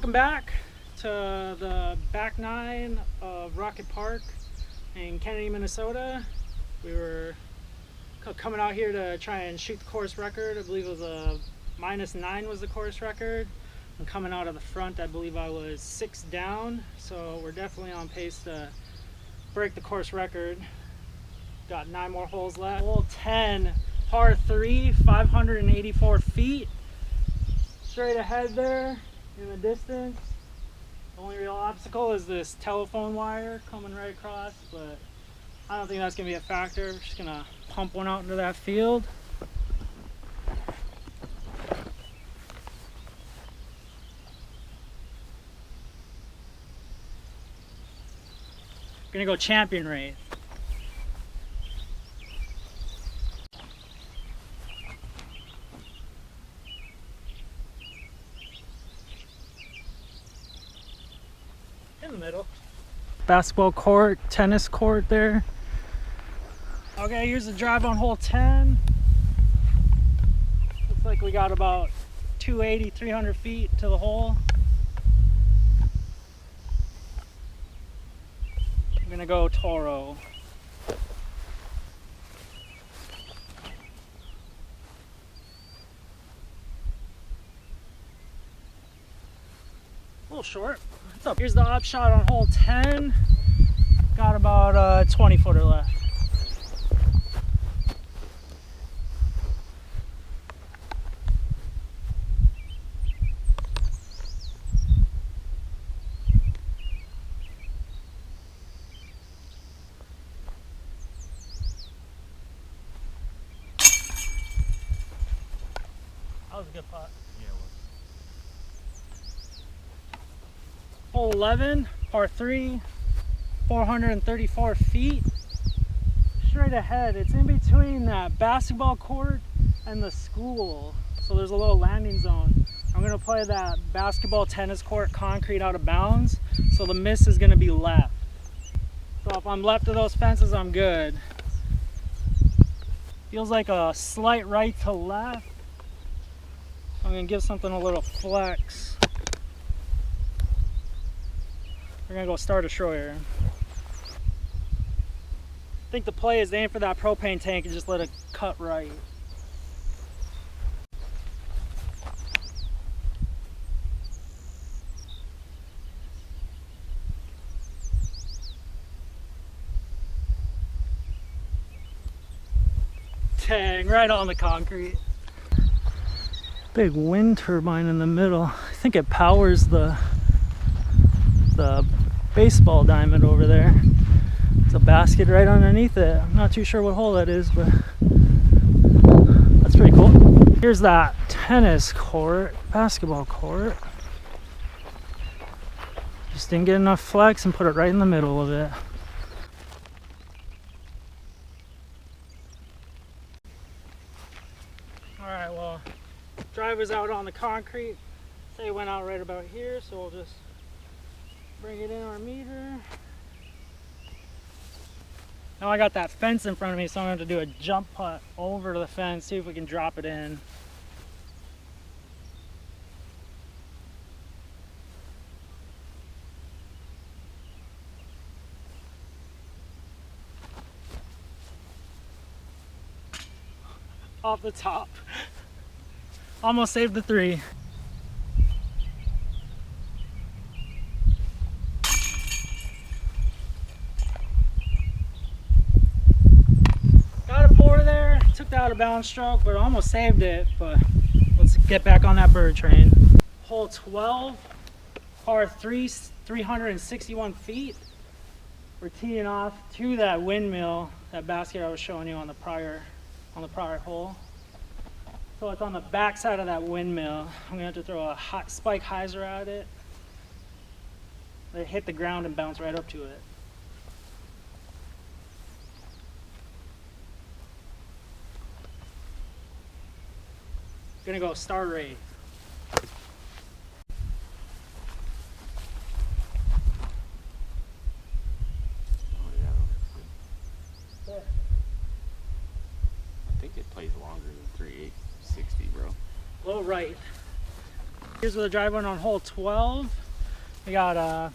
Welcome back to the back nine of Rocket Park in Kennedy, Minnesota. We were coming out here to try and shoot the course record. I believe it was a -9 was the course record. And coming out of the front, I believe I was 6 down. So we're definitely on pace to break the course record. Got 9 more holes left. Hole 10, par 3, 584 feet. Straight ahead there in the distance. The only real obstacle is this telephone wire coming right across, but I don't think that's gonna be a factor. We're just gonna pump one out into that field. Gonna go champion rate. In the middle. Basketball court, tennis court there. Okay, here's the drive on hole 10. Looks like we got about 280, 300 feet to the hole. I'm gonna go Toro. A little short. What's up? Here's the op shot on hole 10. Got about a 20 footer left. That was a good putt. Yeah, it was. Hole 11, par 3, 434 feet. Straight ahead, it's in between that basketball court and the school. So there's a little landing zone. I'm gonna play that basketball tennis court concrete out of bounds. So the miss is gonna be left. So if I'm left of those fences, I'm good. Feels like a slight right to left. I'm gonna give something a little flex. We're gonna go start destroyer. I think the play is to aim for that propane tank and just let it cut right. Dang, right on the concrete. Big wind turbine in the middle. I think it powers the baseball diamond over there. There's a basket right underneath it. I'm not too sure what hole that is, but that's pretty cool. Here's that tennis court, basketball court. Just didn't get enough flex and put it right in the middle of it. Alright, well, driver's out on the concrete. Say it went out right about here, so we'll just bring it in our meter. Now I got that fence in front of me, so I'm going to have to do a jump putt over to the fence, see if we can drop it in. Off the top. Almost saved the 3. Took that out of bounds stroke, but almost saved it. But let's get back on that bird train. Hole 12, par 3, 361 feet. We're teeing off to that windmill, that basket I was showing you on the prior hole. So it's on the back side of that windmill. I'm gonna have to throw a hot spike hyzer at it. They hit the ground and bounce right up to it. Gonna go star rate. Oh yeah. I think it plays longer than 3.860, bro. Low right. Here's where the drive went on hole 12. We got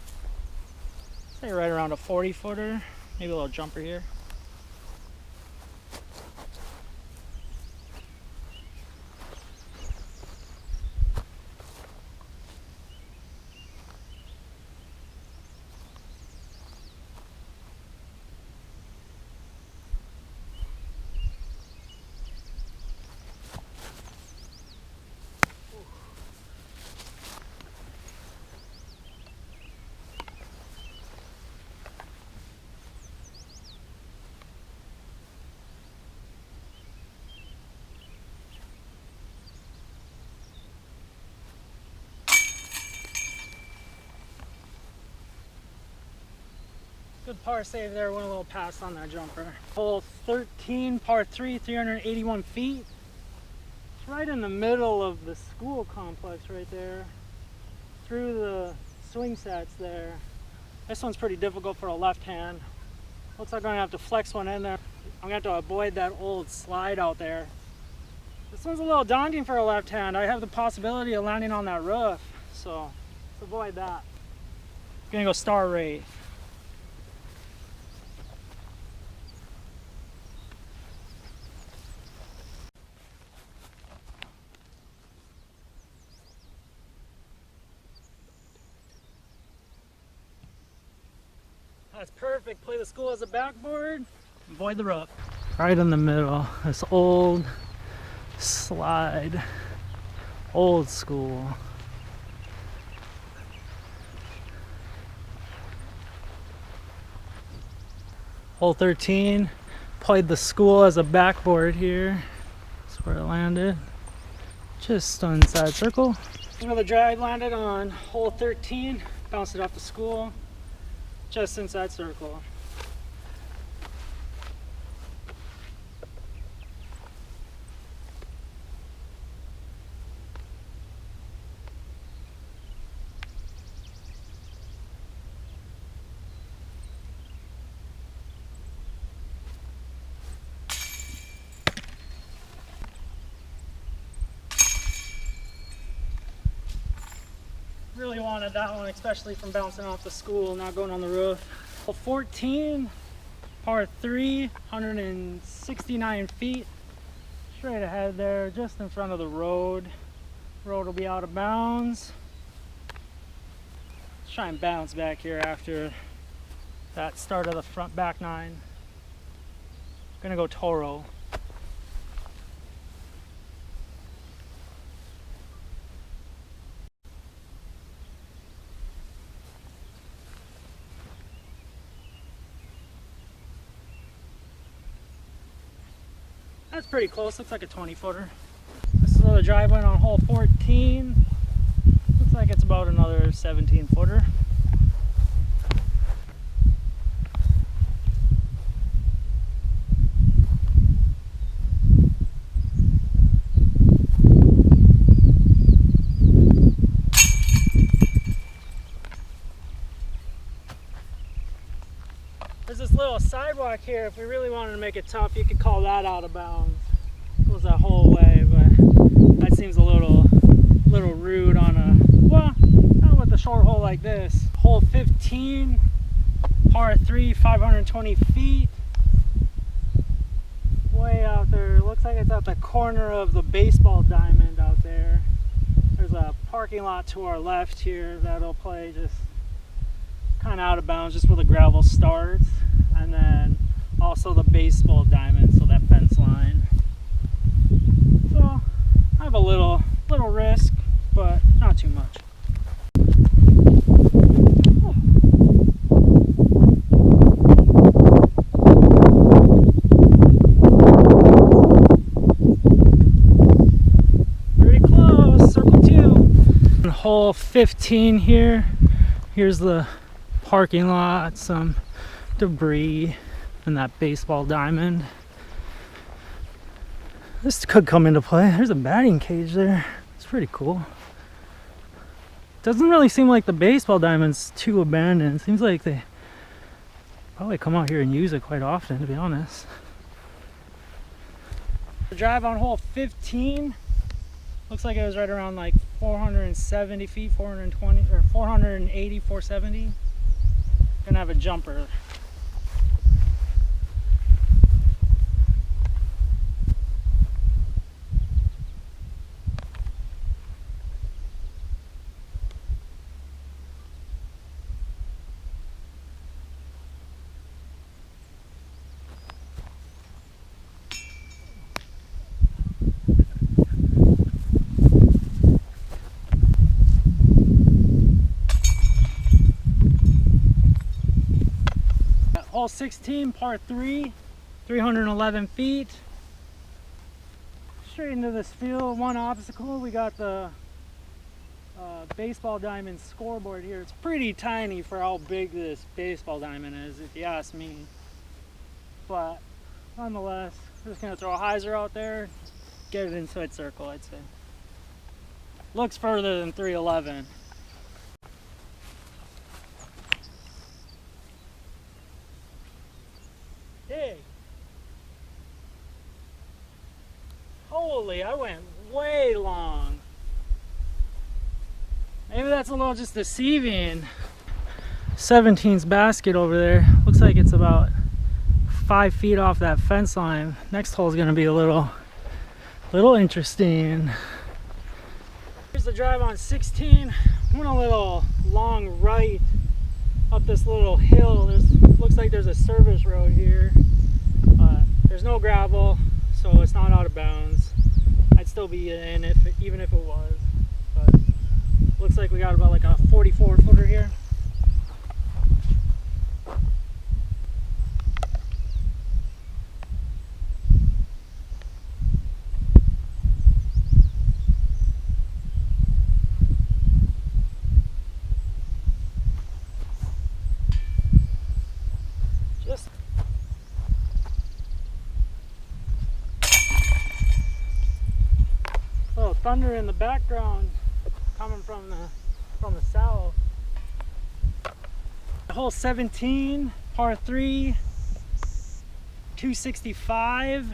say right around a 40 footer, maybe a little jumper here. Good par save there, went a little past on that jumper. Hole 13, par 3, 381 feet. It's right in the middle of the school complex right there. Through the swing sets there. This one's pretty difficult for a left hand. Looks like I'm gonna have to flex one in there. I'm gonna have to avoid that old slide out there. This one's a little daunting for a left hand. I have the possibility of landing on that roof, so let's avoid that. Gonna go star rate. That's perfect. Play the school as a backboard. Avoid the rough. Right in the middle. This old slide. Old school. Hole 13. Played the school as a backboard here. That's where it landed. Just inside circle. Where the drag landed on hole 13. Bounced it off the school. Just inside circle. Really wanted that one, especially from bouncing off the school, not going on the roof. 14, par 3, 169 feet. Straight ahead there, just in front of the road. Road will be out of bounds. Let's try and bounce back here after that start of the front back nine. Gonna go Toro. That's pretty close, looks like a 20 footer. This is where the drive went on hole 14. Looks like it's about another 17 footer. There's this little sidewalk here. If we really wanted to make it tough, you could call that out of bounds. It goes that whole way, but that seems a little rude on a, well, not with a short hole like this. Hole 15, par 3, 520 feet. Way out there. Looks like it's at the corner of the baseball diamond out there. There's a parking lot to our left here that'll play just kind of out of bounds, just where the gravel starts, and then also the baseball diamond, so that fence line. So I have a little risk, but not too much. Pretty close, circle 2. Hole 15 here. Here's the parking lot, some debris, and that baseball diamond. This could come into play. There's a batting cage there. It's pretty cool. Doesn't really seem like the baseball diamond's too abandoned. Seems like they probably come out here and use it quite often, to be honest. The drive on hole 15. Looks like it was right around like 470 feet, 420 or 480, 470. Gonna have a jumper. Hole 16, par 3, 311 feet. Straight into this field, one obstacle. We got the baseball diamond scoreboard here. It's pretty tiny for how big this baseball diamond is, if you ask me. But nonetheless, we're just gonna throw a hyzer out there, get it inside circle, I'd say. Looks further than 311. Hey. Holy, I went way long. Maybe that's a little just deceiving. 17's basket over there. Looks like it's about 5 feet off that fence line. Next hole is gonna be a little interesting. Here's the drive on 16. Went a little long right up this little hill. Looks like there's a service road here. There's no gravel, so it's not out of bounds. I'd still be in even if it was. But looks like we got about like a 44 footer here. Thunder in the background coming from the south. Hole 17, par 3, 265.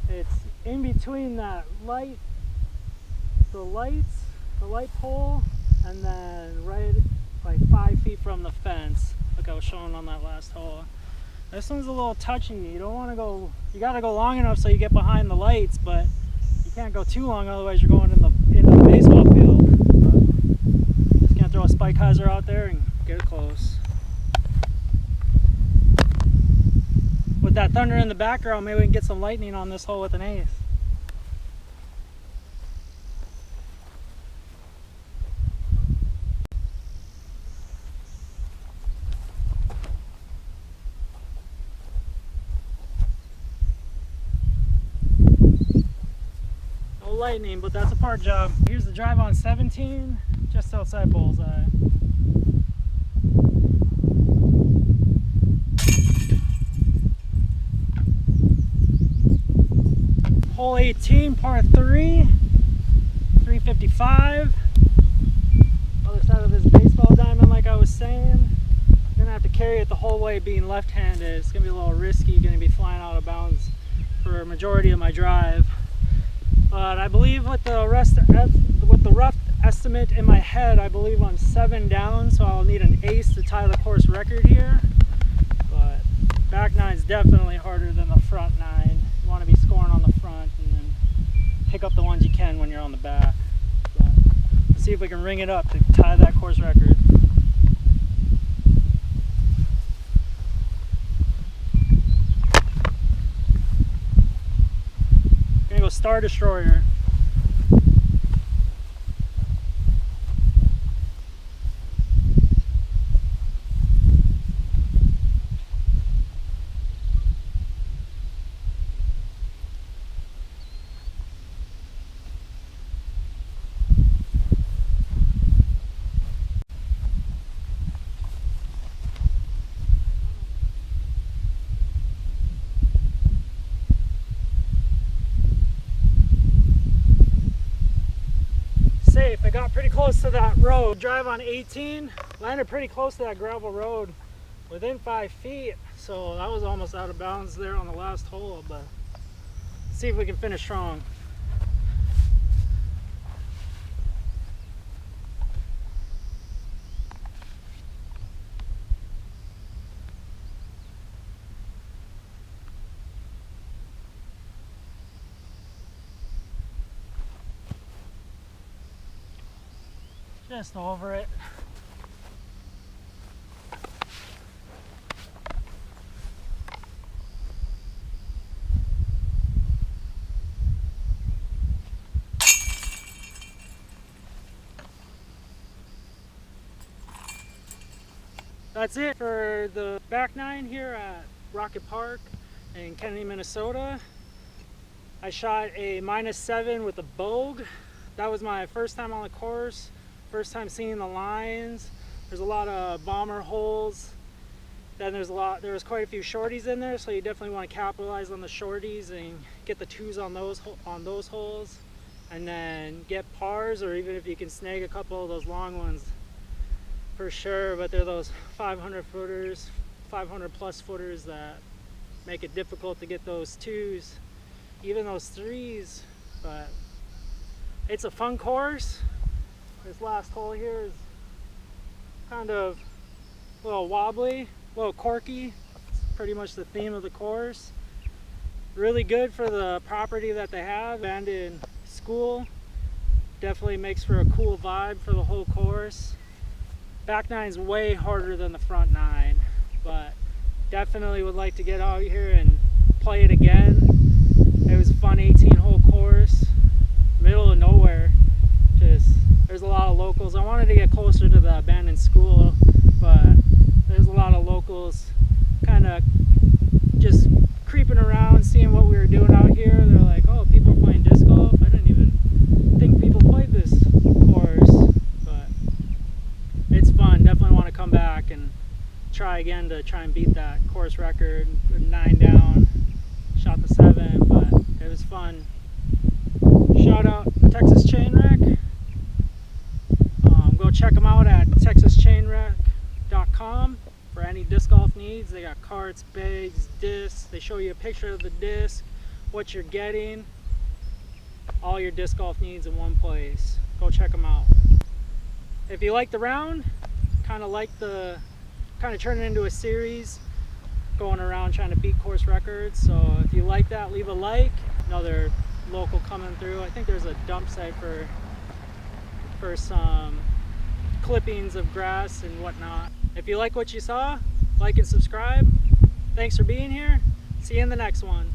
It's in between that the light pole, and then right like 5 feet from the fence, like I was showing on that last hole. This one's a little touchy. You don't want to go. You got to go long enough so you get behind the lights, but can't go too long, otherwise you're going in the baseball field. Just gonna throw a spike hyzer out there and get it close. With that thunder in the background, maybe we can get some lightning on this hole with an ace. Lightning, but that's a part job. Here's the drive on 17, just outside bullseye. Hole 18, par 3, 355. Other side of this baseball diamond, like I was saying. I'm gonna have to carry it the whole way, being left-handed. It's gonna be a little risky, gonna be flying out of bounds for a majority of my drive. But I believe with the rough estimate in my head, I believe I'm 7 down, so I'll need an ace to tie the course record here. But back nine's definitely harder than the front nine. You want to be scoring on the front and then pick up the ones you can when you're on the back. But let's see if we can ring it up to tie that course record. Gonna go Star Destroyer. Safe. I got pretty close to that road. Drive on 18, landed pretty close to that gravel road, within 5 feet. So that was almost out of bounds there on the last hole, but let's see if we can finish strong. just over it. That's it for the back nine here at Rocket Park in Kennedy, Minnesota. I shot a -7 with a Bogue. That was my first time on the course, first time seeing the lines. There's a lot of bomber holes. Then there was quite a few shorties in there, so you definitely want to capitalize on the shorties and get the twos on those holes, and then get pars, or even if you can snag a couple of those long ones, for sure. But they're those 500 footers, 500 plus footers that make it difficult to get those twos, even those threes. But it's a fun course. This last hole here is kind of a little wobbly, a little corky. It's pretty much the theme of the course. Really good for the property that they have, abandoned school. Definitely makes for a cool vibe for the whole course. Back nine's way harder than the front nine, but definitely would like to get out here and play it again. It was a fun 18-hole course, middle of nowhere. There's a lot of locals. I wanted to get closer to the abandoned school, but there's a lot of locals kind of just creeping around, seeing what we were doing out here. They're like, oh, people are playing disc golf. I didn't even think people played this course, but it's fun. Definitely want to come back and try again to try and beat that course record. 9 down, shot the 7, but it was fun. Shout out Texas Chain Wreck. Go check them out at texaschainwreck.com for any disc golf needs. They got carts, bags, discs. They show you a picture of the disc, what you're getting, all your disc golf needs in one place. Go check them out. If you like the round, kind of turn it into a series, going around trying to beat course records. So if you like that, leave a like. Another local coming through. I think there's a dump site for some clippings of grass and whatnot. If you like what you saw, like and subscribe. Thanks for being here. See you in the next one.